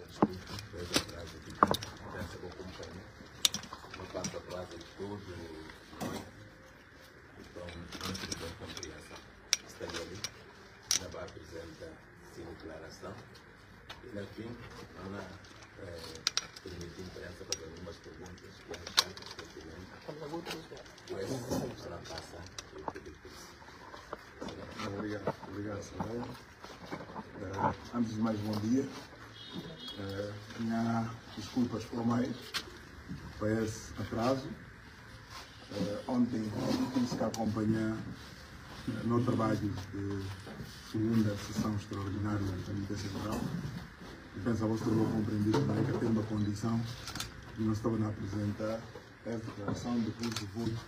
desculpa, desde atrás aqui, pensa que eu acompanho. Não passo atrás de todo nós. Então, não se deu compreensão. Estaria ali, ainda vai apresentar sem declaração. E na fim, Ana permitir a imprensa fazer algumas perguntas que acham pertinentes. Depois, será passa e pedir por isso. Obrigado, Samuel. Antes de mais, bom dia. Minha desculpas por mais para esse atraso. Ontem tive que acompanhar no trabalho de segunda sessão extraordinária do Comitê Central. E penso que vocês vão compreender também que tem uma condição de não estar a apresentar essa declaração depois do voto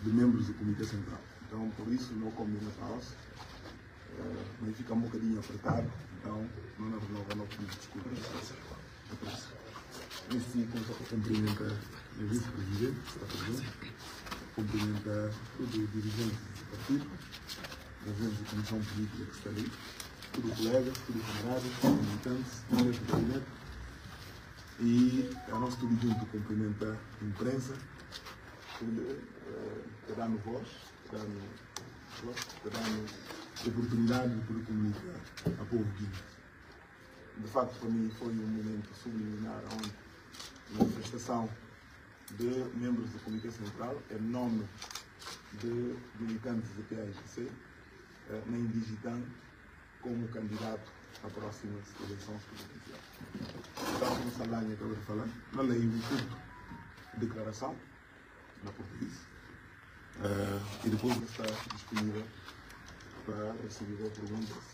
de membros do Comitê Central. Então, por isso, não combina pausa. Mas fica um bocadinho apertado, então não pedi desculpas. Nesse cumprimento a vice-presidente, que está presente, cumprimento todos os dirigentes do partido, presentes da comissão política que está ali, todos os colegas, todos os camaradas, todos os militantes, membros do gabinete, e a nosso tudo junto cumprimento a imprensa, que dá-nos voz, que dá-nos oportunidade de poder comunicar ao povo guineense. De facto, para mim foi um momento subliminar onde a manifestação de membros do Comitê Central, em nome de militantes do PAIGC, na indigitando como candidato a próximas eleições presidenciais. Então, como Saldanha acabou de falar, na lei um curto de declaração, na português, e depois está disponível para receber perguntas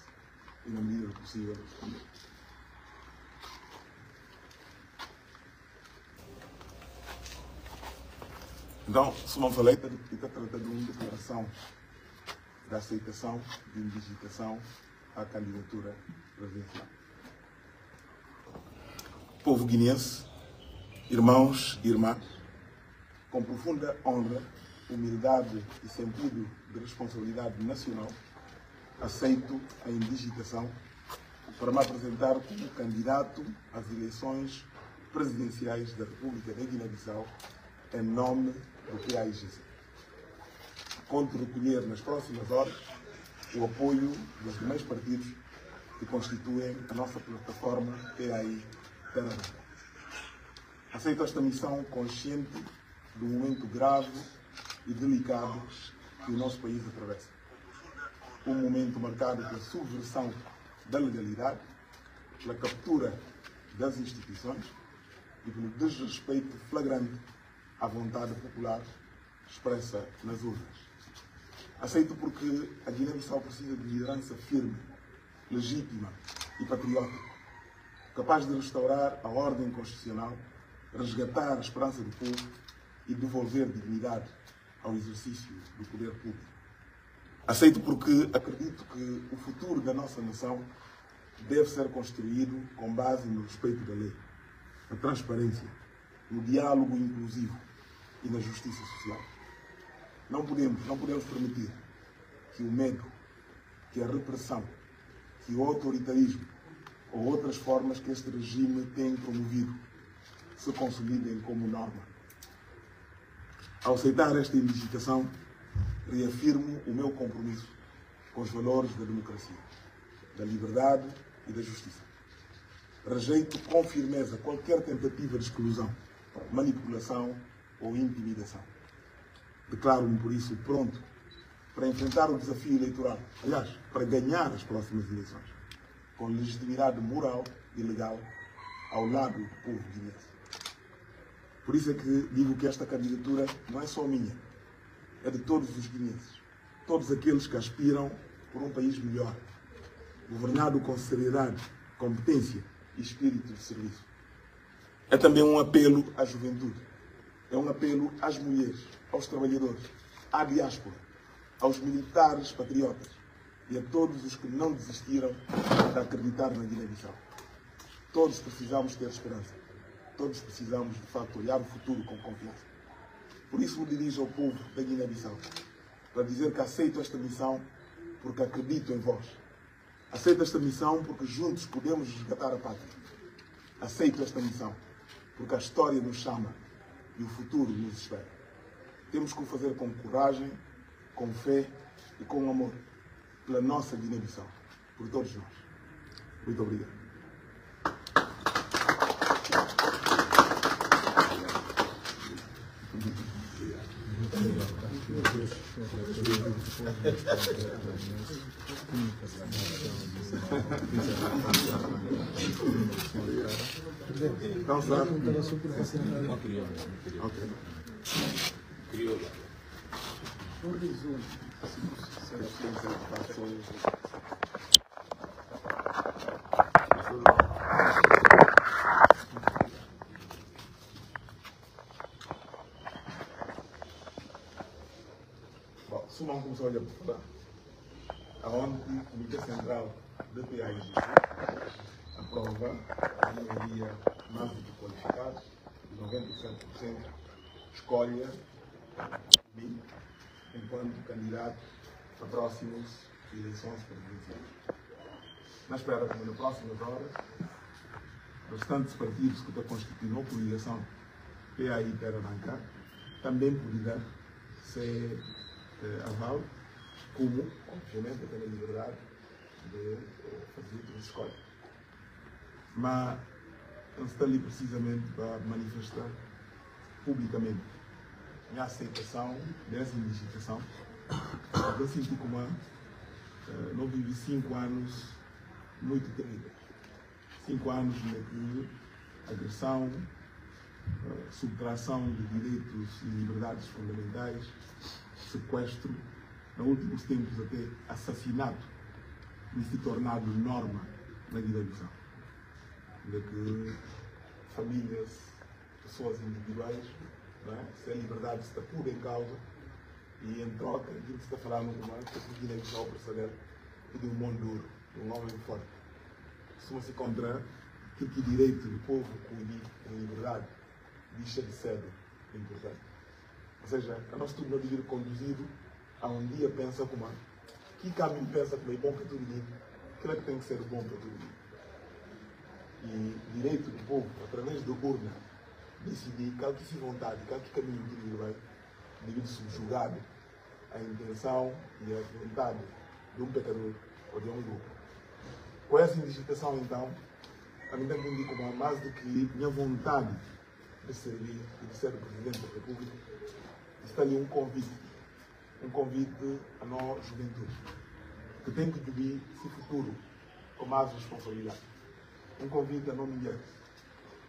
e, na medida do possível, responder. Então, se não falei, está tratando de uma declaração da aceitação de indigitação à candidatura presidencial. Povo guineense, irmãos e irmãs, com profunda honra, humildade e sentido de responsabilidade nacional, aceito a indigitação para me apresentar como candidato às eleições presidenciais da República da Guiné-Bissau em nome do PAIGC. Conto recolher nas próximas horas o apoio dos demais partidos que constituem a nossa plataforma PAI Terra. Aceito esta missão consciente do momento grave e delicado que o nosso país atravessa. Um momento marcado pela subversão da legalidade, pela captura das instituições e pelo desrespeito flagrante à vontade popular expressa nas urnas. Aceito porque a Guiné-Bissau precisa de liderança firme, legítima e patriótica, capaz de restaurar a ordem constitucional, resgatar a esperança do povo e devolver dignidade ao exercício do poder público. Aceito porque acredito que o futuro da nossa nação deve ser construído com base no respeito da lei, na transparência, no diálogo inclusivo e na justiça social. Não podemos permitir que o medo, que a repressão, que o autoritarismo ou outras formas que este regime tem promovido se consolidem como norma. Ao aceitar esta indigitação, reafirmo o meu compromisso com os valores da democracia, da liberdade e da justiça. Rejeito com firmeza qualquer tentativa de exclusão, manipulação ou intimidação. Declaro-me, por isso, pronto para enfrentar o desafio eleitoral, aliás, para ganhar as próximas eleições, com legitimidade moral e legal ao lado do povo guineense. Por isso é que digo que esta candidatura não é só minha, é de todos os guineenses, todos aqueles que aspiram por um país melhor, governado com seriedade, competência e espírito de serviço. É também um apelo à juventude, é um apelo às mulheres, aos trabalhadores, à diáspora, aos militares patriotas e a todos os que não desistiram de acreditar na Guiné-Bissau. Todos precisamos ter esperança, todos precisamos, de facto, olhar o futuro com confiança. Por isso me dirijo ao povo da Guiné-Bissau, para dizer que aceito esta missão porque acredito em vós. Aceito esta missão porque juntos podemos resgatar a pátria. aceito esta missão, porque a história nos chama e o futuro nos espera. Temos que o fazer com coragem, com fé e com amor, pela nossa Guiné-Bissau, por todos nós. Muito obrigado. Então, sabe? Ok. Crioula. Um resumo. Bom, Sumão começou a falar. Aonde o Comitê Central da PAIGC aprova a maioria mais do que qualificada, de 97%, escolhe mim enquanto candidato a próximas eleições presidenciais. Na espera que nas próximas horas, restantes partidos que constituem a coligação PAI Terra também poderão ser aval, como, obviamente, tem a liberdade de fazer as escolhas. Mas não está ali precisamente para manifestar publicamente minha aceitação dessa indigitação. Eu senti como não vivi 5 anos muito terríveis. 5 anos de agressão, subtração de direitos e liberdades fundamentais, sequestro, nos últimos tempos até assassinato, tem se tornado norma na Guiné-Bissau. De que famílias, pessoas individuais, se a liberdade está pura em causa e em troca, aquilo que se está falando com mais, que a Guiné-Bissau precede de um mundo duro, de um homem forte. Soma-se contra aquilo que o direito do povo com liberdade deixa de ser importante. Ou seja, a nosso turno de vir conduzido a um dia pensa como que caminho pensa que é bom para todo mundo, aquilo é que tem que ser bom para todo mundo. E direito do povo, através da urna, decidir qual que se vontade, qual que caminho que ele vai, devido subjugado à intenção e à vontade de um pecador ou de um grupo. Com essa indigitação, então, a mim também digo como mais do que minha vontade de servir e de ser o Presidente da República, está ali um convite a nós, juventude, que tem que viver esse futuro com mais responsabilidade. Um convite a não mulheres,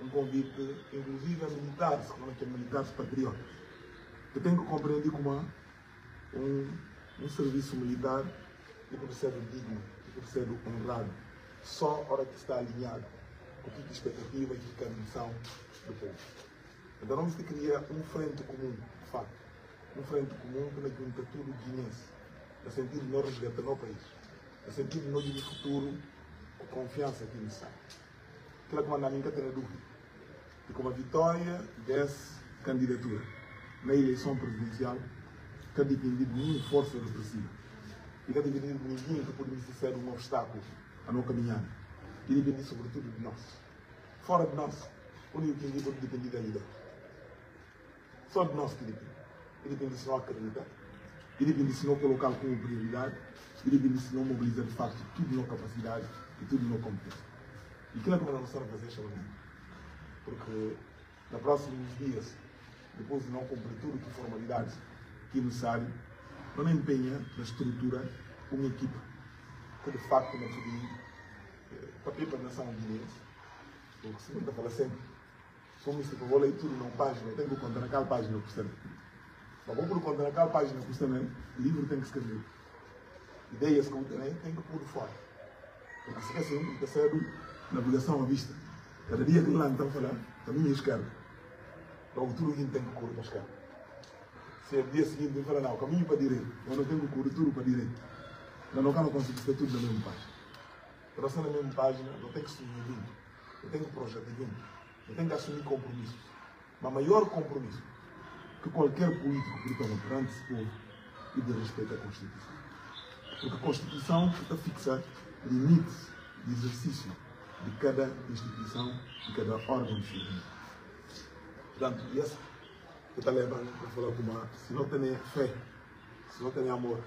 um convite inclusive a militares, que é militares patriotas, que tem que compreender como um serviço militar e por ser digno, e por ser honrado, só a hora que está alinhado com o que é expectativa e que é a missão do povo. Então não se cria um frente comum, de facto, um frente comum que não junta tudo guinense, no sentido de não resgatar no país, no sentido de não ter futuro com confiança que necessário. Aquilo que manda a mim que tem dúvida, que com a vitória dessa candidatura na eleição presidencial, que depende de nenhuma força repressiva, e que depende de ninguém que pode ser um obstáculo a não caminhar, e depende sobretudo de nós. Fora de nós, o único que ninguém pode depender da líder. Só de nós que depende. E depende se não acreditar, e depende se não colocar como prioridade, e depende se não mobilizar de facto tudo na capacidade e tudo na competência. E aquilo é que nós estamos a fazer chamamento. Porque nos próximos dias, depois de não cumprir tudo que formalidades que é necessário, não empenha na estrutura uma equipe que de facto não podia papel para a nação guineense. Porque se não fala sempre, somos tipo, vou ler tudo numa página, eu tenho que contar naquela página por cento. Mas vou por conta naquela página por cento, o livro tem que escrever. Ideias que eu tenho que pôr fora. Porque se é assim, está sendo navegação à vista. Cada dia que lá então falar, caminho à esquerda. Logo tudo que tem que correr para a esquerda. Se é dia seguinte eu falar, não, caminho para a direita, eu não tenho que correr tudo para a direita. Eu não consigo fazer tudo na mesma página. Para ser na mesma página, eu tenho que assumir junto. Eu tenho que projetar junto. Eu tenho que assumir compromisso. Mas maior compromisso que qualquer político que toma perante esse povo e de respeito à Constituição. Porque a Constituição está a fixar limites de exercício de cada instituição, de cada órgão de cidadania. Portanto, esse que está levando para falar com uma, se não tem fé, se não tem amor,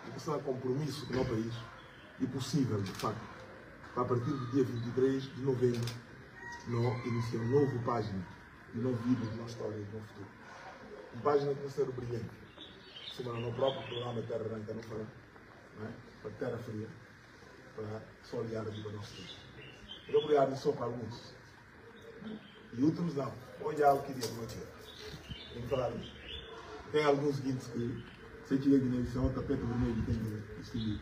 e se não há compromisso com o país, é possível, de facto, a partir do dia 23 de novembro, nós iniciamos uma nova página de novo vida, de nossa história, de novo futuro. Uma página que vai ser brilhante. Semana no próprio programa Terra Branca não fala, não é? Para Terra Fria, para só olhar a vida do nosso tempo. Eu vou olhar só para alguns. E outros não. Vou olhar o que queria, como é que é. Tem que falar isso. Tem alguns seguintes que, sei que a Guiné-Bissau, o tapete vermelho tem que distinguir.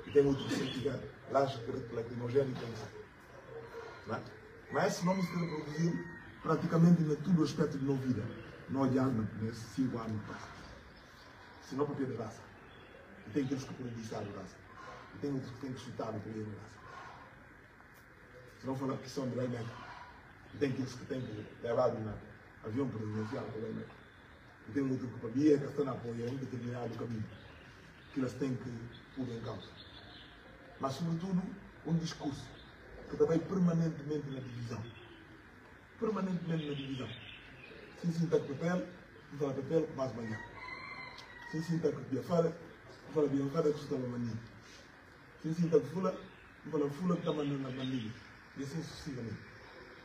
E tem outros que fica laje lacrimogéneo e tem que sair. Mas esse nome se reproduziu praticamente em todo o aspecto de nossa vida. Não olhando nesses 5 anos que passam. Se não para ter raça. E tem aqueles que prejudicar a raça. E tem outros que têm que chutar o poder da raça. Se não falar que são de lei médica. E tem aqueles que têm que levar um avião presidencial para lei médica. E tem outros que para mim é que estão a apoiar um determinado caminho. Que eles têm que pôr em causa. Mas, sobretudo, um discurso que também permanentemente na divisão. Permanentemente na divisão. Se sinta que papel, não fala papel, mais manhã. Se sinta que biafara, não fala biafara, que está na mania. Se sinta que fula, não fala fula, que está na mania. E assim sucessivamente.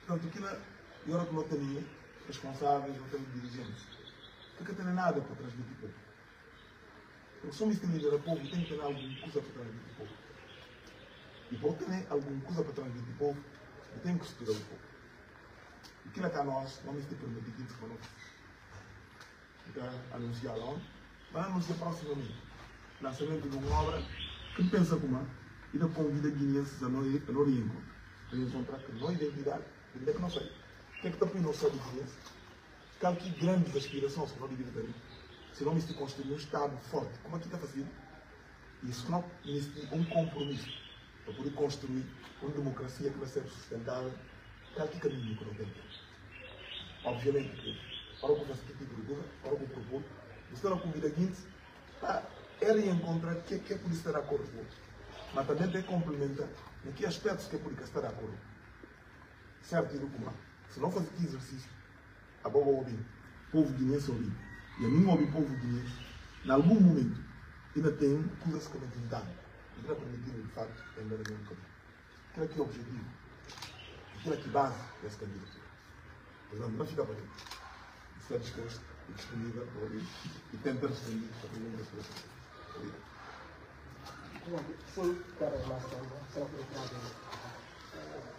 Portanto, aquilo é hora que não tem responsáveis, não tem dirigentes. Porque não tem nada para transmitir povo. Porque somos este líder do povo, tem que ter alguma coisa para transmitir povo. E para ter alguma coisa para transmitir povo, tem que estudar o povo. E aquilo é que a nós, vamos ter permitido que conosco. Então, anunciar lá onde? Vai anunciar proximamente. Lançamento de uma obra que pensa como é, e não convida guineenses a não reencontrar. A encontrar que não é identidade, onde é que não sei. O que é que está por não sabe guineense? Que há aqui grandes aspirações que não devia ter. Se não se construir um Estado forte, como aqui está fazendo? E se não existe um compromisso para poder construir uma democracia que vai ser sustentável, que há aqui caminho que não tem. Obviamente, para o que eu faço aqui tipo de coisa, para o que eu propor, você não convida a seguinte, é reencontrar o que é por estar de acordo com o outro. Mas também tem que complementar em que aspectos que é por estar de acordo. Certo, Irucumá? Se não fazer aqui exercício, a boba ouvir, povo guinense ouvir, e a mim ouvir povo guinense, em algum momento, ainda tem coisas que não tem dado. E para permitir, de facto, ainda não caminho. Aquilo aqui é o objetivo. Aquilo aqui é a base dessa candidatura. Portanto, não fica para aí. Está disposto e disponível para ouvir e tenta responder a pergunta que você fez. Sim, para mais tempo, será colocado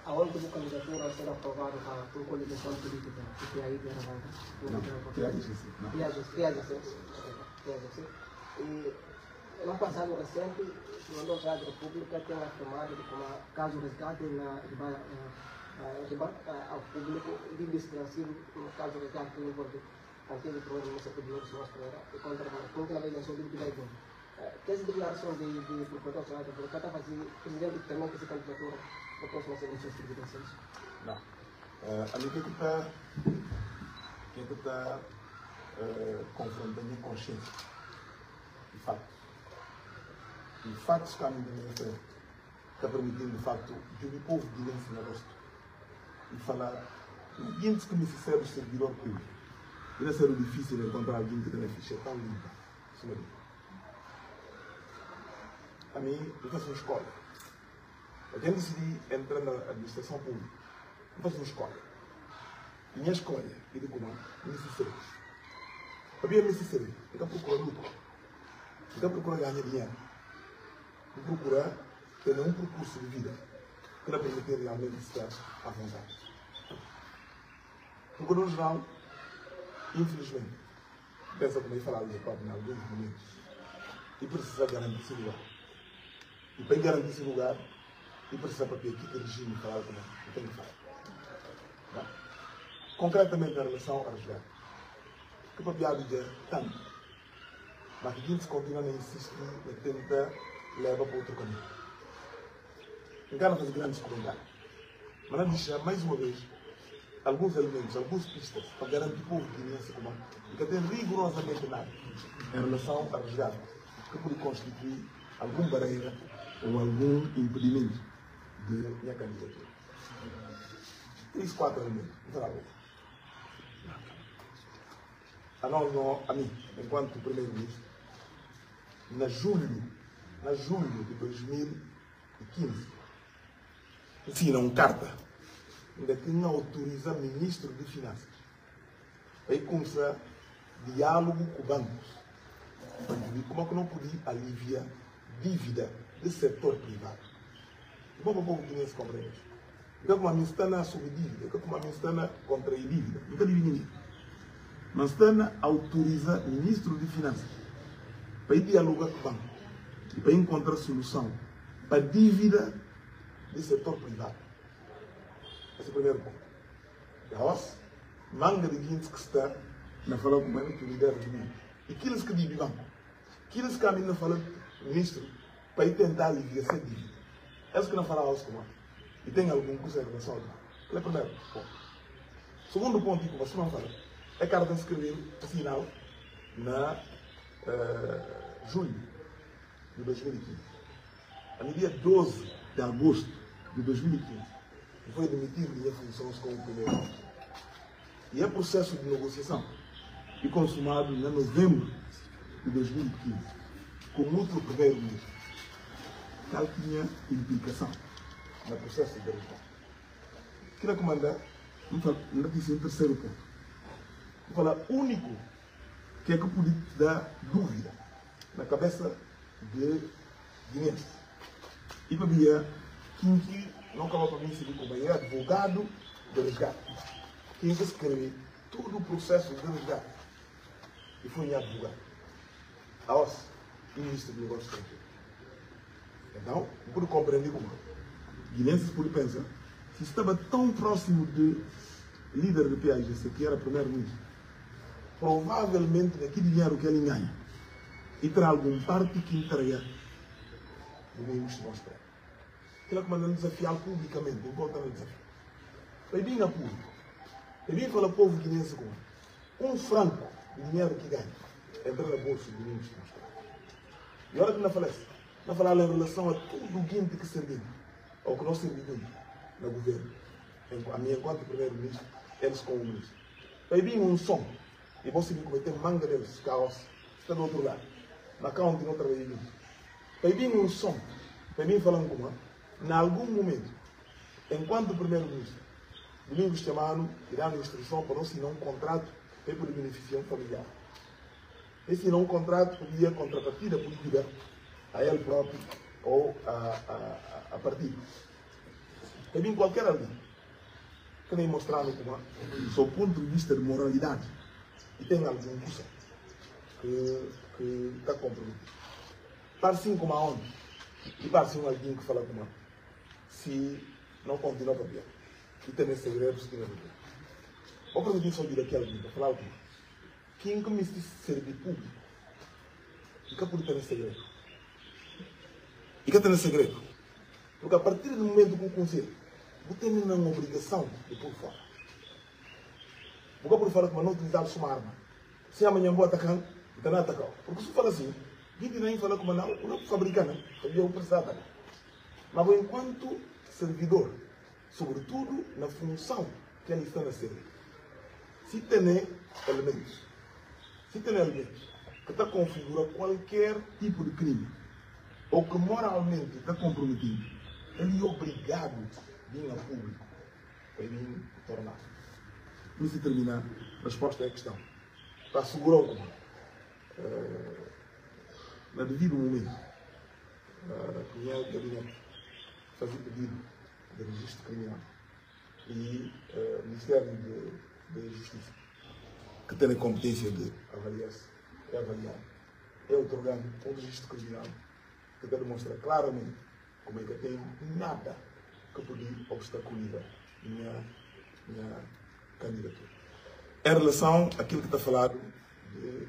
a última candidatura será aprovada por coligação política, que é aí de Aravanca. Não, que é isso. E no passado recente, o nosso Rádio República tem afirmado que, como caso resgate ao público de distração, no caso resgate que envolve antigo primeiro-ministro Pedro Mostra e contra a eleição de 2010. Essa declaração de procurador da República está fazendo presidente também que se candidatura para próximas eleições de 2016? Não. A mim que está confrontando a consciência de facto. E factos que há muito na frente está permitindo, de facto, de o povo guinense na rosto e falar o guinense que necessita servidor público. E não será difícil encontrar alguém que tenha ficha tão limpa. A mim, eu faço uma escolha. Eu decidi entrar na administração pública. Eu faço uma escolha. Minha escolha é de comando necessário. Havia necessário. Então procurar lucro. Então procurar ganhar dinheiro. Vou procurar ter um percurso de vida que lhe permitir realmente estar à vontade. No governo geral, infelizmente, pensa como eu falava em alguns momentos, e precisa garantir esse lugar. E para garantir esse lugar, e precisa para ter aqui o regime falar como eu tenho que falar. Não? Concretamente, em relação ao resgate, que para piada dizer tanto, mas que a gente continua a insistir em tentar levar para outro caminho. Não quero fazer grandes comentários, mas não deixar mais uma vez alguns elementos, algumas pistas para garantir o povo guineense comum e que tem rigorosamente nada em relação ao resgate que pode constituir alguma barreira ou algum impedimento de minha candidatura. 3, 4 elementos. A nós, a mim, enquanto primeiro-ministro, na julho de 2015, assinam carta onde que autoriza o ministro de Finanças para começar diálogo com bancos para ver como é que não podia aliviar dívida do setor privado. E como o povo tinha se compreender? Então, como a minha está sobre dívida, como a minha está contra a dívida, não está dividindo. Mas está autoriza o ministro de Finanças para ir dialogar com o banco e para encontrar solução para a dívida do setor privado. Esse é o primeiro ponto. E a OS, manga de gente que está na fala com o que lidera de mim. E aqueles que dizem banco, aqueles que a mim não falam ministro para ir tentar aliviar essa dívida. Esse que não fala a OS como e tem algum curso em relação a isso. É o primeiro ponto. Segundo ponto que você não fala é que a carta escreveu assinal na julho de 2015. A no dia 12 de agosto de 2015, foi demitido minhas funções como primeiro-ministro. E é processo de negociação e consumado em novembro de 2015, com outro primeiro-ministro. Tal tinha implicação no processo de eleição. Queria comandar, não disse um terceiro ponto. Vou falar único que é que pode dar dúvida na cabeça de guineenses. E para mim, quem não acaba para mim ser como é advogado de resgate. Quem escreve todo o processo de resgate e foi em advogado. A OS e o Ministro do Negócio Estrangeiro. Então, por compreender como guineenses por pensar, se estava tão próximo de líder do PAIGC, que era primeiro-ministro, provavelmente daquele dinheiro que ele ganha, e terá algum parte que entrega do ministro nosso prédio. Ele é comandante desafiar publicamente, importa no desafio. Ele vem a público. Ele vem falar ao povo guineense como franco de dinheiro que ganha, entra na bolsa do ministro nosso prédio. E olha que não falece. Não falar em relação a tudo o guinte que servimos, ao que nós servimos no governo. A minha enquanto primeiro-ministro, eles como ministro. Aí vem um som, e você viu como tem manga deles, caos, está do outro lado. Na county não trabalhei muito. Aí vem um som, para mim falando como, em algum momento, enquanto primeiro-ministro, Domingos chamaram e deram instrução para não assinar um contrato para por beneficiar familiar. Esse não um contrato podia contrapartida política a ele próprio ou a partido. Aí vem qualquer alguém que nem mostraram como, sob o ponto de vista de moralidade, e tem algum curso que está comprometido. Parece como a ONU, e parece alguém que fala como, se não continuar para pior, e tem segredos que não é. Ou para me dizer sobre aquele alguém, para falar como, quem começa a servir público, fica por ter segredo. E que tem segredo. Porque a partir do momento que o conselho, você tem uma obrigação de pôr fora. Vou por fora que não utilizar uma arma. Se amanhã vou atacar, então não atacar. Porque se fala assim, gente nem fala como não fabrica, não. Eu preciso atacar. Mas enquanto servidor, sobretudo na função que ele está a servir, se tem elementos que está a configurar qualquer tipo de crime, ou que moralmente está comprometido, ele é obrigado a vir a público para vir tornar. Para se terminar, a resposta é a questão. Para assegurar o comando. Na devido momento, a minha gabinete fazia pedido de registro criminal e o Ministério da Justiça, que tem a competência de avaliar-se, é otorgado um registro criminal que deve demonstrar claramente como é que tem nada que podia obstaculizar minha candidatura. Em relação àquilo que está falado de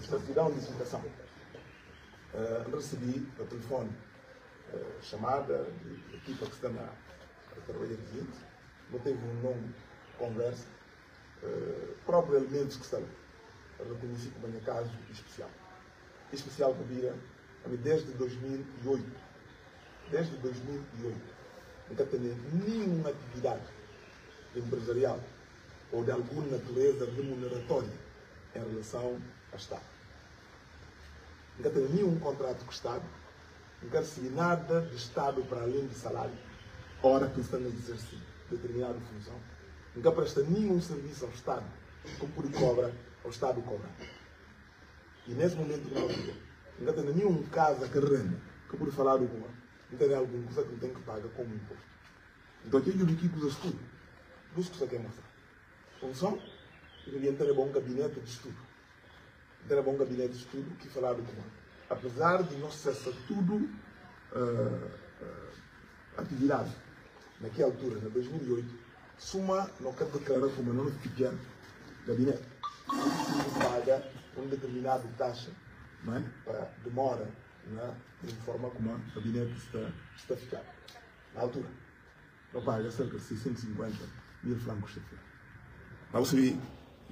certidão de licitação, recebi a telefone chamada de equipa que está a trabalhar seguinte, não teve um nome conversa, próprios elementos que estão reconheci como um caso especial. Especial que vira desde 2008. Desde 2008. nunca tem nenhuma atividade empresarial ou de alguma natureza remuneratória em relação ao Estado. Nunca tem nenhum contrato com o Estado, nunca recebe nada de Estado para além de salário, hora que estão a exercer determinada função, nunca presta nenhum serviço ao Estado, como por cobra, ao Estado cobra. E nesse momento que nós vivemos, nunca tem nenhum casa que renda, que por falar alguma, não tem alguma coisa que não tem que pagar como imposto. Então aqui eu digo que coisas tudo, busco isso aqui é mostrar. Função, eu devia ter um gabinete de estudo. Ter um gabinete de estudo que falar alguma. Apesar de não cessar tudo atividade, naquela altura, em 2008, Suma não quer declarar como não fica gabinete. Se paga uma determinada taxa, não é? Para demora, não é? De forma como o gabinete está a ficar. Na altura, não paga cerca de 650 mil francos de feira. Mas você vê,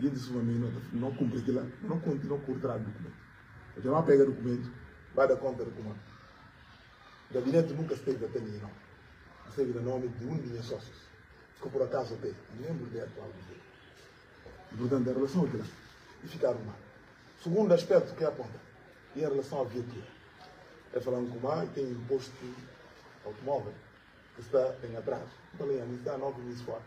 disse uma menina, não cumpre aquilo, não continua por trás do documento. Eu já pega o documento, vai dar conta do documento. O gabinete nunca esteve a ter ninguém, não. Esteve no nome de um de minhas sócios, que por acaso tem, membro da atual governo. E, portanto, em relação àquilo, e ficaram mal. Segundo aspecto que aponta, e em relação à viatura, é falando com o tem imposto automóvel, que está em atraso. Então, ali, está 9 meses fora.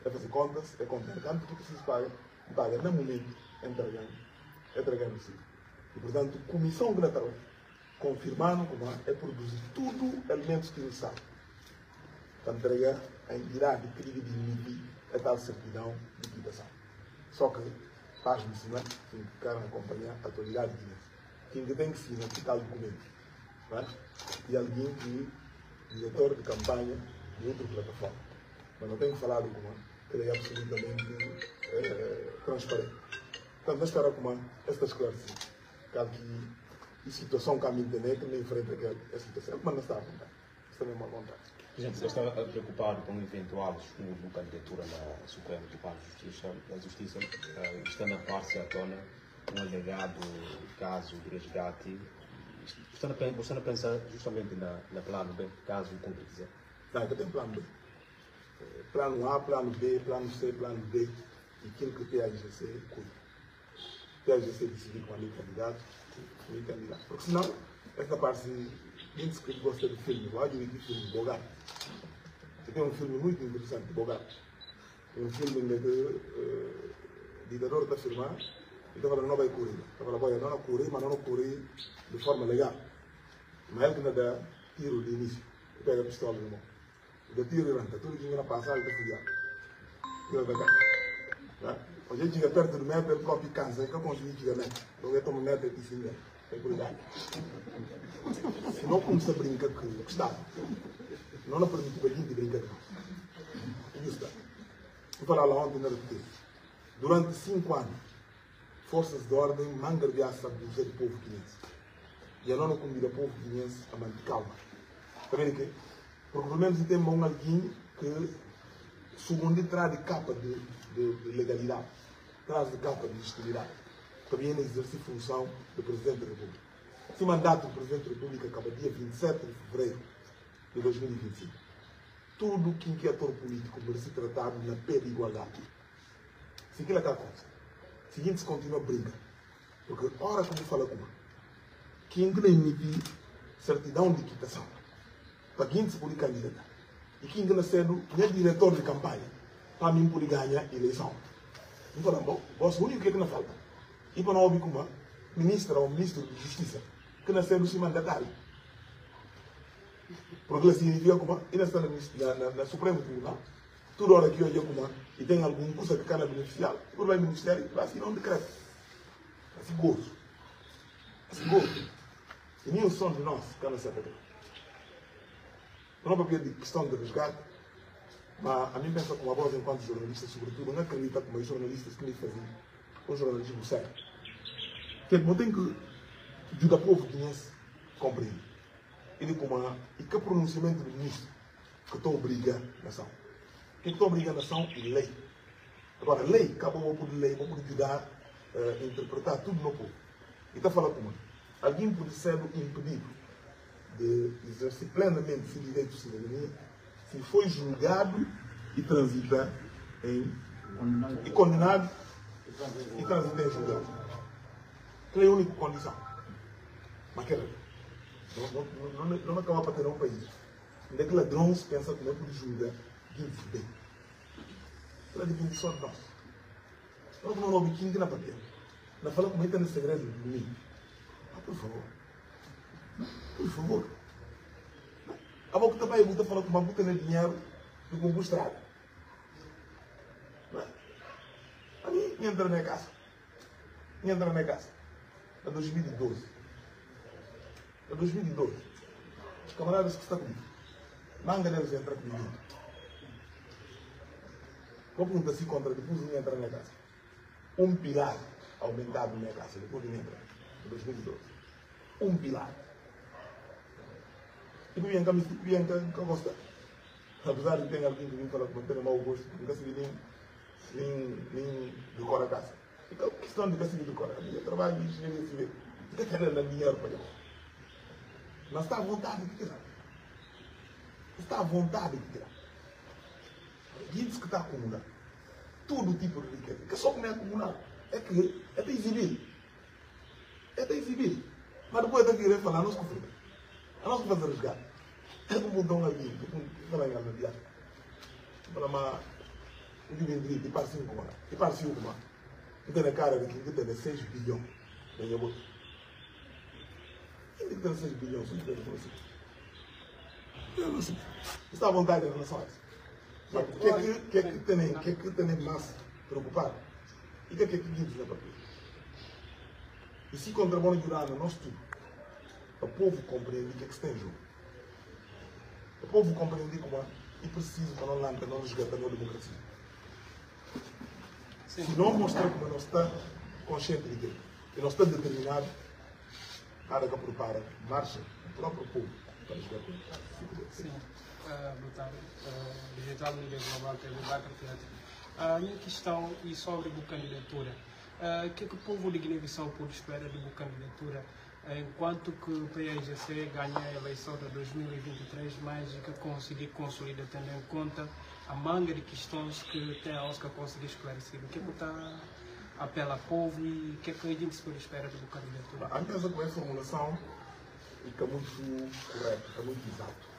É fazer contas, é contar tanto que preciso pagar, e paga no momento, entregando o sítio. E, portanto, comissão que trabalha, confirmando como é produzir tudo elementos que necessários para entregar a entidade que divide a tal certidão de quitação. Só que, pasme-se, não é? Quem quer acompanhar a atualidade de Guiné. Quem tem que assinar tal documento, não é? E alguém que diretor de campanha de outra plataforma. Mas não tenho falado com que ele é absolutamente transparente. Portanto, nós estará com esta esclarecida. Caso que a situação que a minha entender que não enfrenta aquela situação, mas não está a vontade. Está mesmo à vontade. Gente, você estava preocupado com um eventual estudo de candidatura na Supremo Tribunal de Justiça, estando a par-se à tona um alegado caso de resgate, estando a pensar justamente na plano B, caso concretizar. Não, eu tenho plano B. Plano A, plano B, plano C, plano D, e aquilo que o PAGC cuida. O PAGC decidir quando é candidato, porque senão, esta parte, gente que gosta de filme, eu acho que filme Bogart. Tem um filme muito interessante, Bogart. É um filme em que o ditador está a filmar e está falando, não vai correr. Está falando, olha, não correr, mas não correr de forma legal. Mas ele que não dá tiro de início, ele pega a pistola no mão. Ele tira e arranca, tudo que vinha passar, ele está fugado. Tira da cá. A gente chega perto do metro, ele próprio cansa, ele não consegue chegar metro. Então ele toma metro e se engana. É por aí. Se não começa a brincar com o Estado, não permite para a gente brincar com o Estado. Vou falar lá ontem na repetir. Durante 5 anos, forças de ordem mangarbeaçam do dizer do povo guinense. E eu não convido o povo guinense a manter calma. Está vendo aqui? Porque pelo menos tem um alguém que, segundo traz de capa de legalidade, traz de capa de legitimidade, que vem exercer função do Presidente da República. Esse mandato do Presidente da República acaba dia 27 de fevereiro de 2025. Tudo que inquietor político merece ser tratado na pé de igualdade. Se aquilo é a coisa, seguinte se continua a brincar. Porque, ora como fala com quem não emitir certidão de quitação, para quem se pode candidatar, e quem não sendo nem diretor de campanha, para mim poder ganhar eleição. Não fala, bom, o único que não falta. E para não ouvir como ministra ou ministro de Justiça, que não sendo se mandatário. Porque ele significa como ele está na Supremo Tribunal, toda hora que eu olho como e tem algum curso que quer beneficiar, por vai no Ministério, vai assinar um decreto. Esse gozo. Esse gozo. E nem o som de nós, que não sabe. Não é de questão de resgate, mas a mim pensa como a voz enquanto jornalista, sobretudo, não acredita como os jornalistas que me faziam um jornalismo sério. Que não tem que ajudar o povo guinense a compreender. Ele como e que pronunciamento do ministro que estou obrigando a nação. Que estou obrigando a nação é lei. Agora, lei, acabou por lei, vou ajudar a interpretar tudo no povo. E está falando como alguém pode ser impedido de exercer plenamente seu direito de cidadania se foi julgado e transita e condenado e transita em julgado. Aquela é a única condição. Mas quer não acaba para ter um país onde é que ladrão se pensa que não é por julgar guindes bem. Ela divide só de nós. Nós não vamos aqui na papel. Não fala como está no segredo de mim. Por favor. Por favor. A boca também é muito falar com uma puta de dinheiro do combustrado. A mim entra na casa. Entra na casa. Em 2012. Em 2012. Os camaradas que estão comigo. Manga deles entra comigo. Eu pergunto assim contra depois de entrar na casa. Um pilar aumentado na casa depois de entrar. Em 2012. Um pilar. E Bianca gosta. Apesar de ter alguém que vem falar com ter mau gosto, nunca se nem decora a casa. Então, questão de que decora. Eu trabalho em engenharia civil. Fica querendo dinheiro para ele. Mas está à vontade de tirar. Está à vontade de tirar. Diz que está a acumular. Todo tipo de riqueza. Que só como é acumular. É que é para exibir. É para exibir. Mas depois de querer falar, nós confirmamos. A nós fazer resgate. É como um ali, que fala em Almeida. Para uma. Eu digo em direito, e parece um comando. E parece um comando. Que tem na cara de que tem 6 bilhões. Da minha boca. Quem tem 6 bilhões? Eu não sei. Está à vontade em relação a isso. Mas o que é que tem mais preocupado? E o que é que diz na papel? E se contrabando jurar no nosso tudo, o povo compreende o que é que se tem em jogo. O povo compreende como é e precisa para não lançar, não resgatar a democracia. Se não mostrar como nós está consciente de que e nós está determinado, nada que prepara, marcha o próprio povo para resgatar. Sim, boa tarde. Digital Mídia Global TV Bacra Teatro. A minha questão é sobre a candidatura. O que o povo de Guiné-Bissau pode esperar de candidatura enquanto que o PAIGC ganha a eleição de 2023, mas que conseguir consolidar tendo em conta a manga de questões que tem a Oscar conseguir esclarecer? O que está apela ao povo e o que a gente pode esperar de candidatura? A minha com a formulação é muito correta, é muito exato.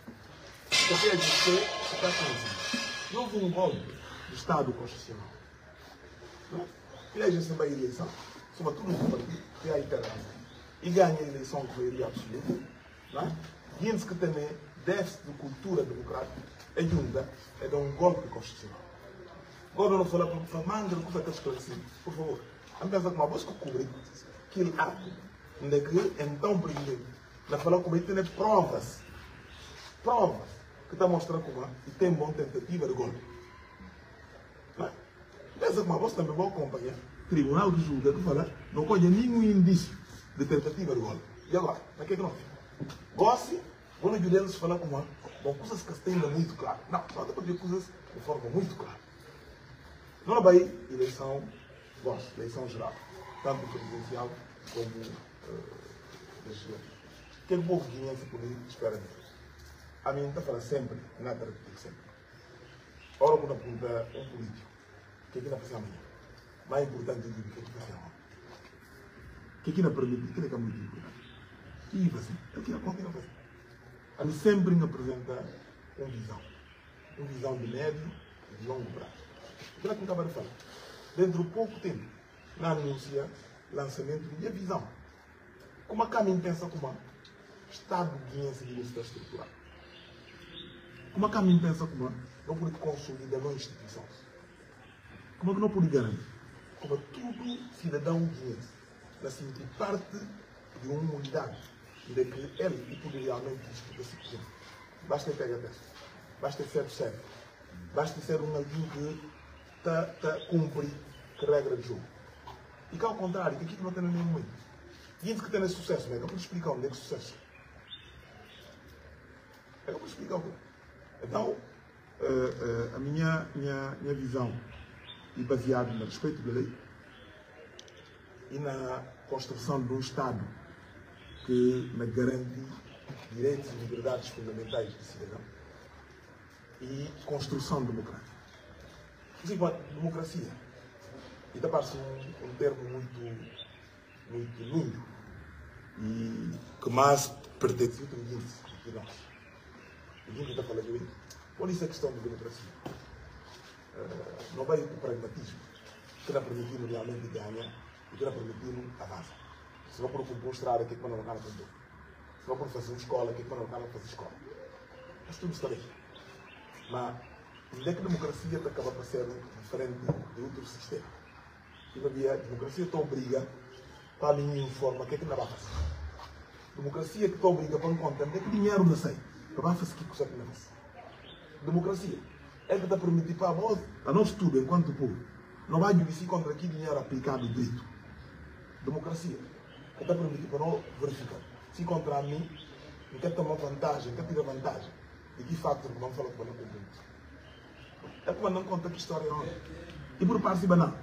O PAIGC está conhecido. Não houve um golpe do Estado Constitucional. O PAIGC vai à eleição, sobretudo no partido, que é a Internet. E ganha a eleição com maioria absoluta, diz que tem déficit de cultura democrática, é junta, é de um golpe constitucional. Agora não falar para a manga, não está esclarecido. Por favor, a minha coisa que uma voz que cobre aquele ato, onde que então primeiro, na falar como ele tem provas que está mostrando como e tem boa tentativa de golpe. Pensa que uma voz também vai acompanhar o Tribunal de Julga que fala, não conhece nenhum indício de tentativa de golpe. E agora? Mas o que é que nós fizemos? Gosse, quando os judeus falam como bom, coisas que se ainda muito claro. Não dá para dizer coisas de forma muito clara. Não vai eleição, eleição geral, tanto presidencial como legislativa. O que é que o povo guineense espera de nós? A minha está falando sempre, nada repetir sempre. Ora, quando pergunta um político, o que é que vai fazer amanhã? Mais importante do que o que vai fazer amanhã. O que não permite, o que é muito importante. O que vai fazer? É o que continua a fazer. A mim sempre me apresenta uma visão de médio e de longo prazo. Aquilo que eu acabo de falar. Dentro de pouco tempo, na anuncia lançamento de minha visão. Como a Caminho pensa como o Estado guineense de está estruturado. Como a Caminho pensa como não pode consolidar as instituições. Como é que não pode garantir? Como todo cidadão guineense na seguinte parte de uma unidade de que ele poderia realmente disputar-se. Basta pegar teste, basta ser certo, basta ser um alguém que está cumprir a regra de jogo. E que ao contrário, que aqui não tem nenhum momento. E antes que tenha sucesso, é que eu vou explicar onde é que sucesso. É que eu vou explicar o quê. Então, a minha visão é baseada no respeito da lei e na construção de um Estado que me garante direitos e liberdades fundamentais do cidadão. e construção democrática. Democracia, e da parte um termo muito lindo e que mais pertence ao índice de nós. O índice está falando de por isso a questão da democracia. Não vai do pragmatismo, que não permitir realmente ganhar e que não permitir avançar. Se não por compor estrada, o que é que não vai fazer? Se não por fazer uma escola, o que é que não vai fazer escola? Mas tudo está bem. Mas onde é que a democracia acaba por ser diferente de outro sistema? E a democracia te obriga para a minha forma, o que é que não vai fazer? Democracia que te obriga para encontrar onde é que dinheiro não sai, para vai fazer o que você não faz. Democracia é que te permite para nós, a nós tudo, enquanto povo, não vai judicar contra que dinheiro aplicado direito. Democracia que te permite para nós verificar se contra mim, não quer tomar vantagem, não quer tirar vantagem, de que fator que não fala que não cumprimento. É como não conta que história não é. E por parte de banal,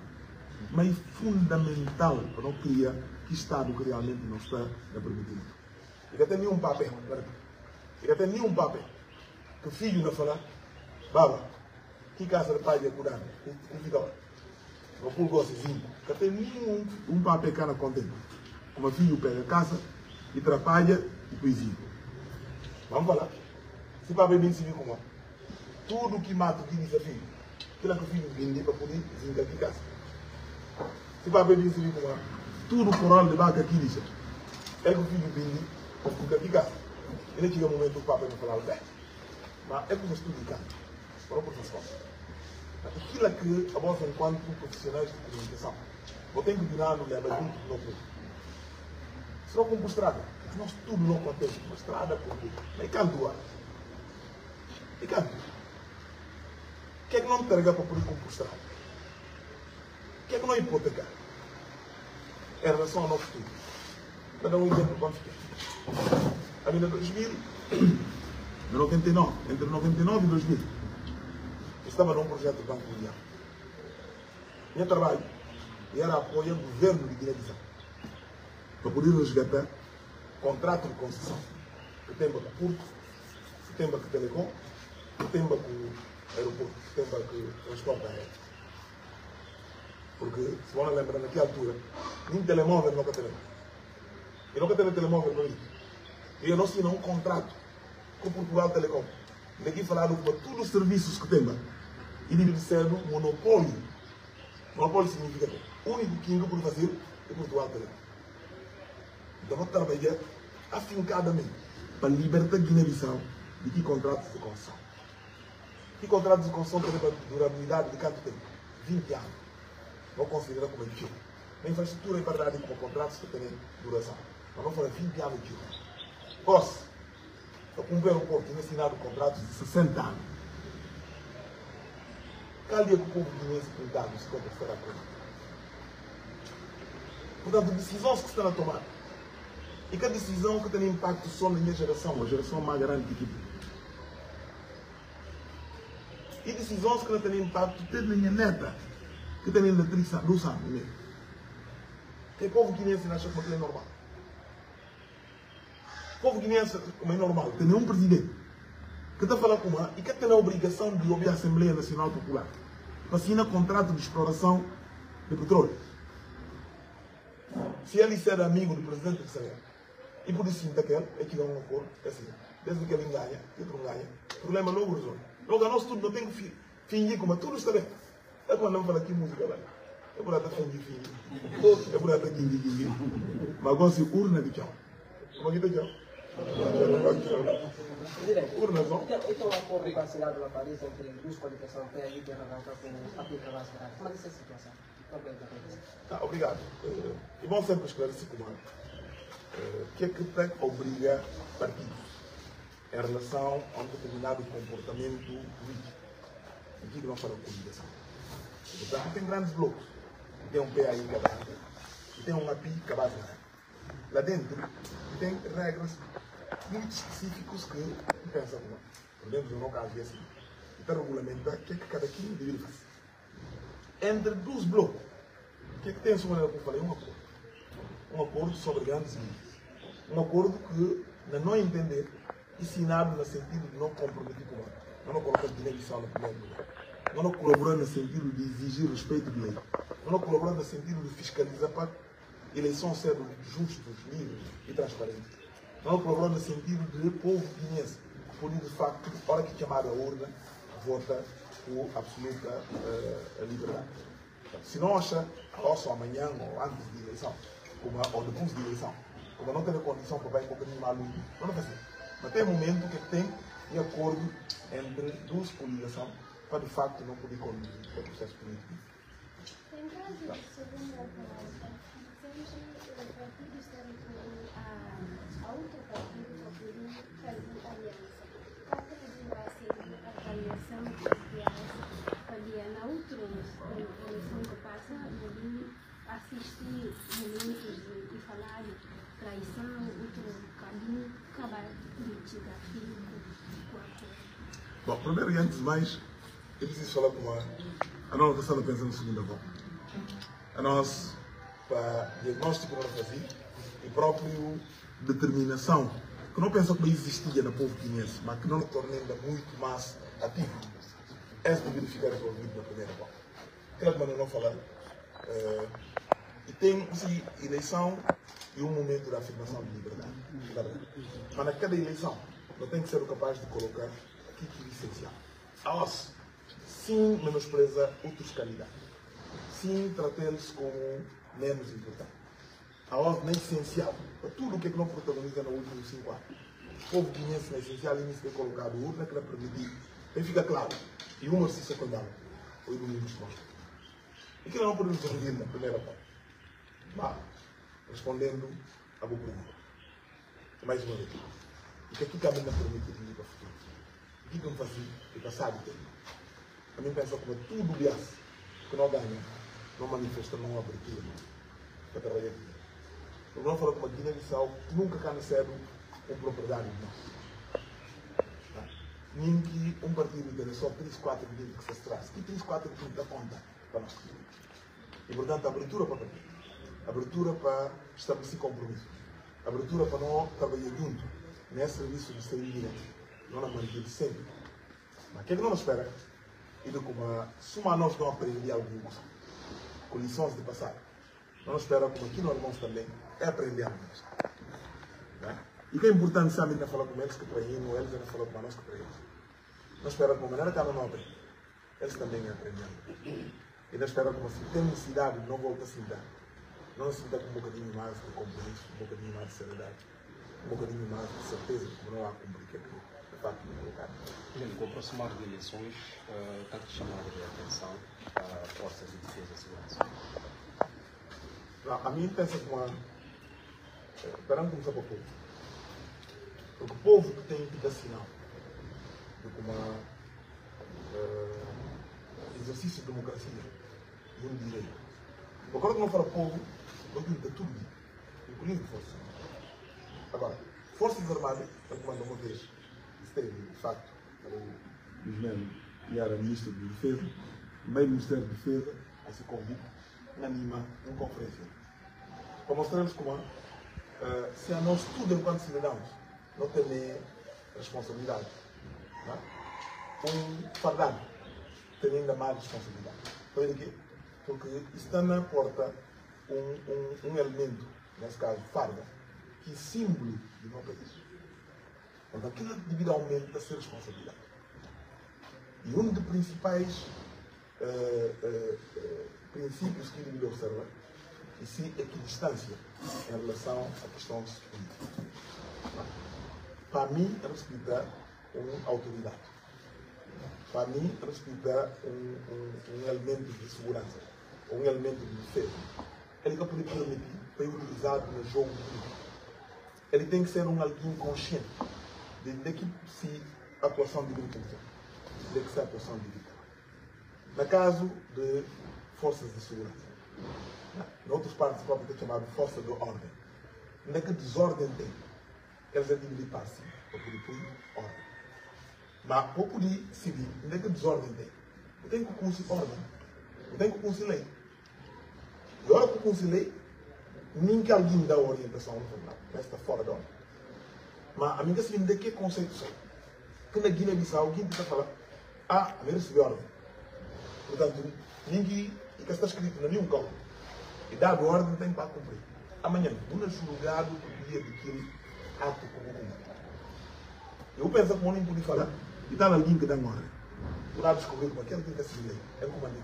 mas é fundamental para não criar que Estado que realmente não está a permitir. E que até nenhum papel, e que até nenhum papel, que o filho não fala, baba, que casa de pai é curar, que fica não pulgou assim, que até nenhum papel que não contém. Como o filho pega a casa e atrapalha o poesia. Vamos falar. Se o papel bem se viu como tudo que mata o que desafio, aquilo que o filho vende para poder vir aqui em casa. Se o papel bem se viu como tudo o coral de vaca aqui diz, é que o filho vende para ficar aqui em casa. Ele chega um momento que o papel não fala bem. Mas é como estudo de casa. Para o professor. Aquilo que a voz enquanto profissionais de comunicação, vou ter que virar no leva junto no povo. Se não como estrada, nós tudo não acontece com estrada, pública. Mas canto ar. E canto. O que é que não entrega para poder compor estrada? O que é que não hipotecar? Em relação ao nosso futuro. Para dar um exemplo quando fiquei. A vida 2000, de 99, entre 99 e 2000, eu estava num projeto do Banco Mundial. Meu trabalho era apoiar o governo de Guiné-Bissau para poder resgatar contrato de concessão que tem com o porto, que tem com o telecom, que tem com o aeroporto, que tem com o transporte aéreo. Porque, se vão lembrar, naquela altura, nem telemóvel nunca teve. E nunca teve telemóvel para isso. E eu não assinei um contrato com Portugal Telecom. Daqui falaram que todos os serviços que tem, e deve ser um monopólio. Monopólio significa que o único que ainda pode fazer é Portugal Telecom. Então, vou trabalhar afincadamente para libertar Guiné-Bissau de que contratos de concessão. Que contratos de concessão têm durabilidade de quanto tempo? 20 anos. Vou considerar como efetivo. A infraestrutura é verdade como contratos que têm duração. Mas vamos falar 20 anos de efetivo. Posso, para cumprir o aeroporto, tinha assinado contratos de 60 anos. Cada dia que o povo guineense pintado se conta que será coisa. Portanto, decisões que se estão a tomar. E que a decisão que tem impacto só na minha geração, a geração mais grande que e decisões que não têm impacto até na minha neta, que tem ainda 2 anos mesmo. Que o povo guineense acha que aquilo é normal. O povo guineense, como é normal, tem um presidente que está a falar com uma e que tem a obrigação de ouvir a Assembleia Nacional Popular para assinar contrato de exploração de petróleo. Se ele ser amigo do presidente de Israel e por isso daquele, é que dá um acordo, é assim, desde que ele ganha, que outro ganha, o problema não resolve. Logo, nós tudo não tem que fingir como tudo está bem. É quando não fala que música vai. É por até fingir. É por até fingir. Mas agora se urna de tchau. Como é que está tchau? Urna só. Então, o acordo assinado na Paris entre duas qualificações PAI e Terra com a Petra Vascará. Como é que é essa situação? Tá, obrigado. E vamos sempre esclarecer como o que é que tem que obrigar partidos em relação a um determinado comportamento político. Aqui que não fala de comunicação. Portanto, tem grandes blocos. Tem um PAI em cada área e tem um API em cada área. Lá dentro tem regras muito específicas que pensam, por exemplo, no caso assim, e para regulamentar o que é que cada quem deveria fazer. Entre 2 blocos, o que é que tem sobre o que eu falei? Um acordo. Um acordo sobre grandes linhas. Um acordo que, na não entender, ensinado no sentido de não comprometer com o outro. não coloca Guiné-Bissau no primeiro lugar. Não colaborou no sentido de exigir respeito de lei. Não colaborou no sentido de fiscalizar para eleições serem justas, livres e transparentes. Não colaborou no sentido de o povo guinense poder, de facto, na hora que chamar a urna, vota com absoluta liberdade. Se não acha, ou amanhã ou antes de eleição, ou depois de eleição, como não tem a condição para vai um bocadinho maluco, não vai fazer. Mas tem um momento que tem um acordo entre duas coligações para de facto não poder conduzir o processo político. Em caso de segunda volta, sempre o partido está a outro partido para poder fazer aliança. Qual vai ser a avaliação que havia na outra eleição que passa, poder assistir momentos de falar traição, outro caminho, acabar política, Bom, primeiro e antes de mais, eu preciso falar com a nova questão da pensão na segunda volta. A nossa, para diagnóstico que nós fazemos e próprio determinação, que não pensa que existia no povo guinense, mas que não nos torna ainda muito mais ativo, é de verificar resolvido na primeira volta. Aquela maneira não falar. E tem sim, eleição e um momento de afirmação de liberdade. Mas naquela eleição, não tem que ser capaz de colocar aquilo que é essencial. A nós, sim, menospreza outros candidatos. Sim, tratá-los como menos importantes. A ordem é essencial para tudo o que não protagoniza nos últimos 5 anos. O povo guinense é essencial e nisso tem colocado urna que não permitir. Bem, fica claro. E uma se secundária. Foi do livro mostra. E que não podemos resolver na primeira parte. Mas, respondendo a boa pergunta. Mais uma vez. O que aqui também não permite ir para o futuro? O que não faz é passar de tempo. A mim pensa como tudo aliás que não ganha, não manifesta, não abertura para trabalhar aqui. Eu não falo como a Guiné-Bissau nunca cá nasceram um proprietário de nós. Nem que um partido tenha só 3, 4 bilhões que se traz. E 3, 4 bilhões da conta para nós. E portanto, abertura para partido. Abertura para estabelecer compromisso. Abertura para não trabalhar junto nesse serviço de serviço. Não na manter sempre. Mas aquele que não nos espera, e de como suma nós não aprender alguns com lições de passado. Não espera como aqui nós irmãos também é aprender alguns. E que é importante saber ainda falar com eles que traíram, eles ainda falar com nós que traímos. Não espera como maneira que ela não aprende. Eles também aprendem. E não espera como se tem necessidade, não volta a se dar. Não necessita com um bocadinho mais de compromisso, um bocadinho mais de seriedade, um bocadinho mais de certeza, como não há cumprir que de facto não colocar. Com o aproximar de eleições, está a chamar a atenção a forças de defesa e segurança. A mim pensa que esperando começar para o povo. Porque o povo que tem que dar sinal de como exercício de democracia e um direito. Agora que não fala povo, não tem de tudo, incluindo forças. Agora, Forças Armadas, a comando uma vez, esteve, de facto, o Luís Melo e era Ministro de Defesa, o meio Ministério de Defesa, a esse convite, anima uma conferência. Para mostrar-lhes como se a nós tudo enquanto cidadãos não tem responsabilidade. Um fardado tem ainda mais responsabilidade. Por quê? Porque está na porta um elemento, nesse caso farda, que é símbolo de um país. Então aquilo devidamente a ser responsabilidade. E um dos principais princípios que ele deve observar é a equidistância em relação a questões políticas. Para mim, respeitar uma autoridade. Para mim, respeitar um elemento de segurança, ou um elemento de defesa. Ele que pode permitir para utilizar no jogo político. Ele tem que ser alguém consciente de que se a atuação de grupo de que se a atuação de grupo. No caso de forças de segurança, em outras partes próprias é chamado força de ordem. Onde é que desordem tem? Eles é dividir para si, para poder pôr ordem. Mas para poder civil, onde é que desordem tem? Eu tenho que conciliar ordem. Eu tenho que conciliar lei. E a hora que eu conciliei, nem que alguém dá orientação no tribunal, mas está fora da ordem. Mas a minha seguinte, de que conceito são? que na Guiné-Bissau, quem está a falar, a minha recebeu ordem. Portanto, ninguém, e que está escrito na nenhum campo, e dado ordem tem para cumprir. Amanhã, não é julgado por dia de aquele ato como cumprir. Eu penso que o não podia falar, e está alguém que dá uma ordem. Por lá descobrir como aquele que se lê, é como a lei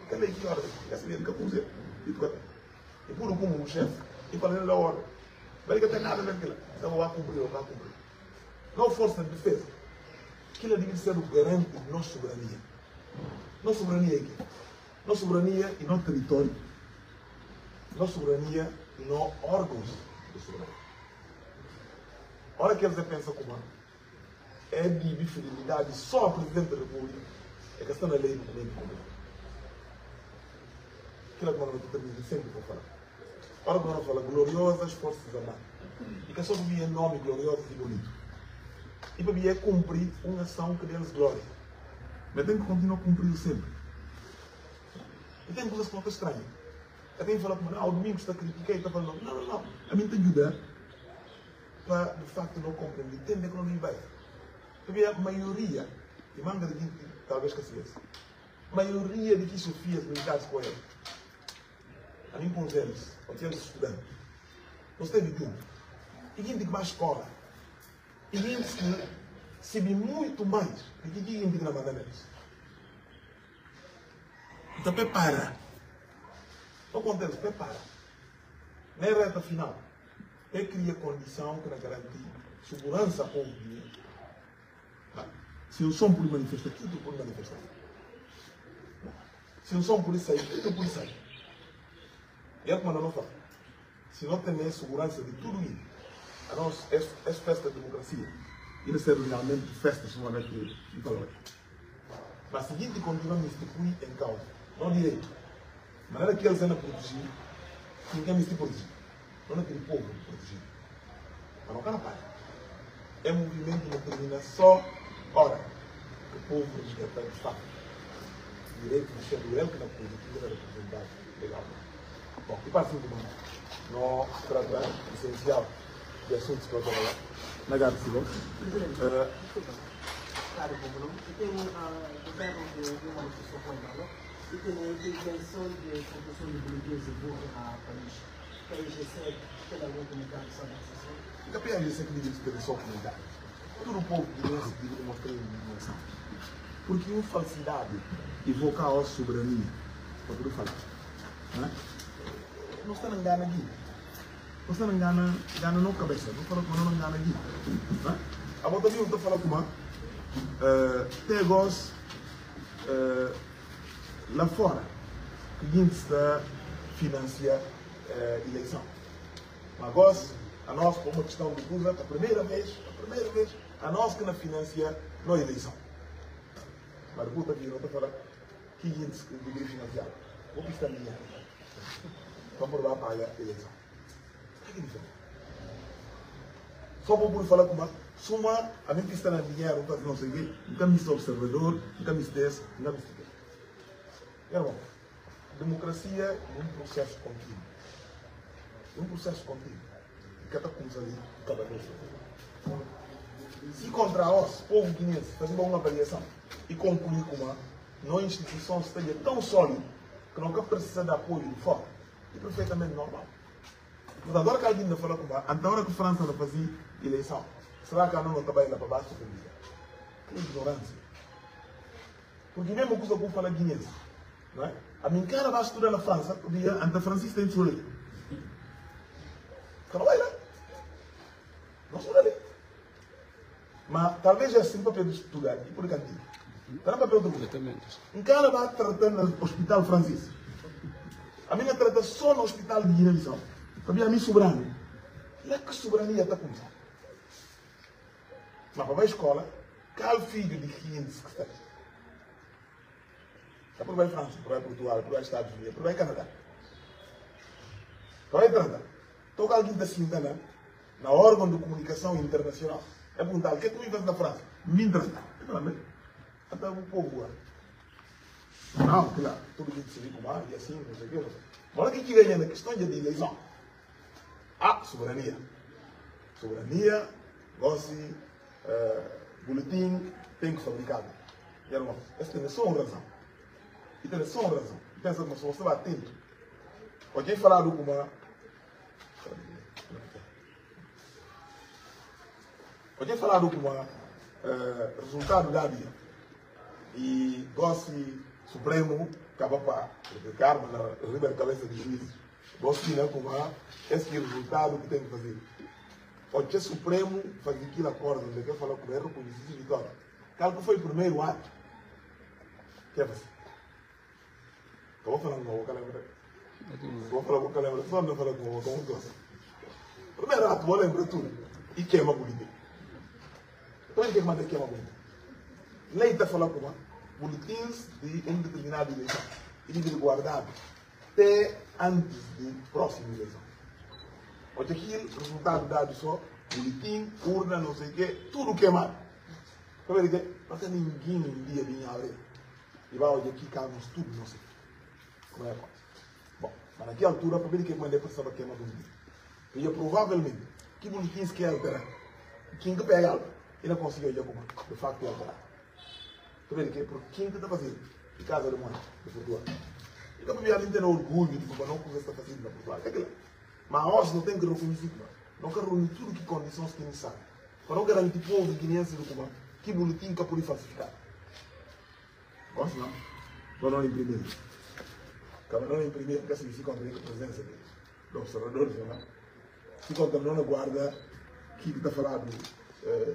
que lei que ordem, que se lê que puse, e por como um chefe, e para ele da ordem. Mas que tem nada a ver com aquilo, então vai cumprir ou vai cumprir. Não força de defesa. Aquilo deve ser o garante de nossa soberania. Nossa soberania é aqui. Nossa soberania e não território. Nossa soberania e não órgãos de soberania. Olha que eles pensam como é de fidelidade só ao Presidente da República. É que está na lei do documento público. Aquilo que nós estamos sempre para falar. Olha que nós falamos gloriosas forças armadas. E que só vivia em nome glorioso e bonito. E para mim é cumprir uma ação que deles glória. Mas tem que continuar a cumprir sempre. E tem coisas que não estão estranhas. Eu tenho que falar como, o Domingos está a criticar e está falando, não. A mim tem que ajudar para, de facto, não compreender. Entender que não me vai. Porque a maioria, e manga de 20, talvez que se vê, a maioria de que Sofias militares com ele, a mim com os eles, ou tinha estudantes, não esteve junto. E gente que vai à escola. E gente que sabe muito mais do que gente que não manda neles. Então prepara. Não acontece, prepara. Na reta final, é criar condição que garantir segurança ao povo. Se eu sou por manifestar, que tu por manifestar? Se eu sou por sair, que tu por sair? E é como eu não falo. Se não tem segurança de tudo isso, a nós é festa de democracia. E não ser realmente festa somente de valor. Mas se a gente continua a instituir em causa, não direito, de maneira que eles andam a proteger, ninguém me proteger. Não é aquele povo protegido. Mas não cara para. É um movimento que não termina só, ora, que o povo resgata de fato. Direito de ser do ele que não pode, que deve representar legal. Bom, e para fim do mundo, nós tratamos essencial de assuntos que eu estou falando. Na Garde Civil. Claro, como não, e tem governo de uma manifestação com ela, e tem a intenção de construção de políticas de burro a Paris. Paris recebe, tem algum comentário sobre essa sessão? O que a PNG que diz que é só comunidade. Todo o povo que não se diz uma indignação. Porque uma falsidade evoca a soberania. Para tudo falar. Não está na engana aqui. Você não engana na cabeça, não fala como não engana aqui. A volta viu, estou falando como tem negócio lá fora que a gente está a financiar eleição. Mas agora, a nós, por uma questão de coisa, a primeira vez, a nós que não financia a eleição. Mas a puta aqui não está falando que a gente deveria financiar. Vou pistar minha. Vamos provar a pagar a eleição. Só para poder falar com suma, a mim que está na dinheiro, não sei o quê, nunca me sou observador, nunca me desse, nunca me estive. Irmão, democracia é um processo contínuo. É um processo contínuo. E cada coisa ali, cada vez. Se contra nós, povo guinense, fazemos uma avaliação e concluir como a instituição esteja tão sólida que nunca precisa de apoio de fora, é perfeitamente normal. Mas agora que alguém ainda fala com a hora que a França não fazia eleição, será que a não trabalha para baixo? Que ignorância. Porque mesmo que eu falo guinense, não é? A minha cara vai estudar na França, porque a França tem de não vai lá. Não sou dali. Mas talvez é assim papel de estudar, e por cantinho. Está no papel do mundo. Um cara vai tratar no hospital francês. A minha trata só no hospital de Guiné-Bissau. Para a minha soberania. E é que soberania está começando. Mas para a escola, qual filho de 15 que está? Está por aí França, por aí Portugal, por aí Estados Unidos, por aí Canadá. Por aí Canadá. Estou com alguém da Sindana, na órgão de comunicação internacional. É perguntar, o que é que tu faz na França? Me entreta. Até o povo lá. Não, claro, tudo que se viu e assim, não sei o que. Olha o que ganha na questão de eleição. Soberania. Soberania, gosto boletim tem que fabricar. Irmão, essa tem só uma razão. E tem só uma razão. Pensa que você vai atento. Alguém falar com uma. Alguém falar com uma resultado da dia. E Gossi Supremo acaba para publicar, mas na riba da cabeça de juízes. Gossi não com uma. Esse é o resultado que tem que fazer. O Supremo faz aquilo acordo, onde quer falar com o erro, com o vitória. Qual foi o primeiro ato? Que é você? Acabou falando com a boca, lembra? Vou falar com a boca, lembra? Só não falar com a boca, como gosta. Primeiro ato, vou lembrar tudo. E queima boletim. Então, ele tem que mandar queima boletim. Lei está falando com boletins de indeterminada eleição. E de guardado até antes de próxima eleição. Hoje aqui, resultado dado só, boletim, urna, não sei o quê, tudo queimado. Para ver que não tem ninguém um dia de abrir. E vai hoje aqui, carros, tudo, não sei. Como é que é? Bom, mas naquela altura, para ver que mandei para saber queimar boletim. E provavelmente, que boletins que é alterar? Quem que pega algo? E não conseguiu olhar como, de facto, é alterar. Para ver que, porque quem que está fazendo? De casa de mãe, de Portugal. E como eu não tenho orgulho de como não está fazendo na Portugal. É aquilo. Mas nós não temos que reconhecer, não quero reunir tudo que condições que necessárias. Para não garantir o povo de guineense do Cuba que boletim que pode falsificar. Gosto não? Para não imprimir. Para não imprimir, porque significa contra a presença do observador, não? Se contra não guarda que está falando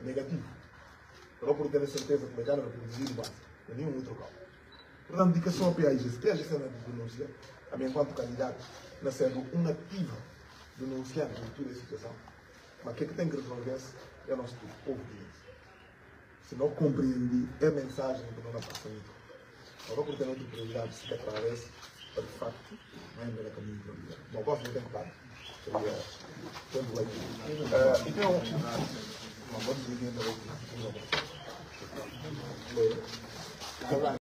negativo. Para não ter certeza que o mercado vai produzir mais. Não nenhum outro local. Portanto, indicação ao PAIGC. PAIGC não denuncia, a minha enquanto candidato, não sendo um ativo denunciante de toda a situação. Mas o que tem que resolver é o nosso povo guineense. Se não compreender a mensagem que não passa muito, não vou ter outra prioridade se atravessa para de facto não é o melhor caminho para viver. Bom, gosto de tempo para tempo aqui. Então, uma boa desliga ainda.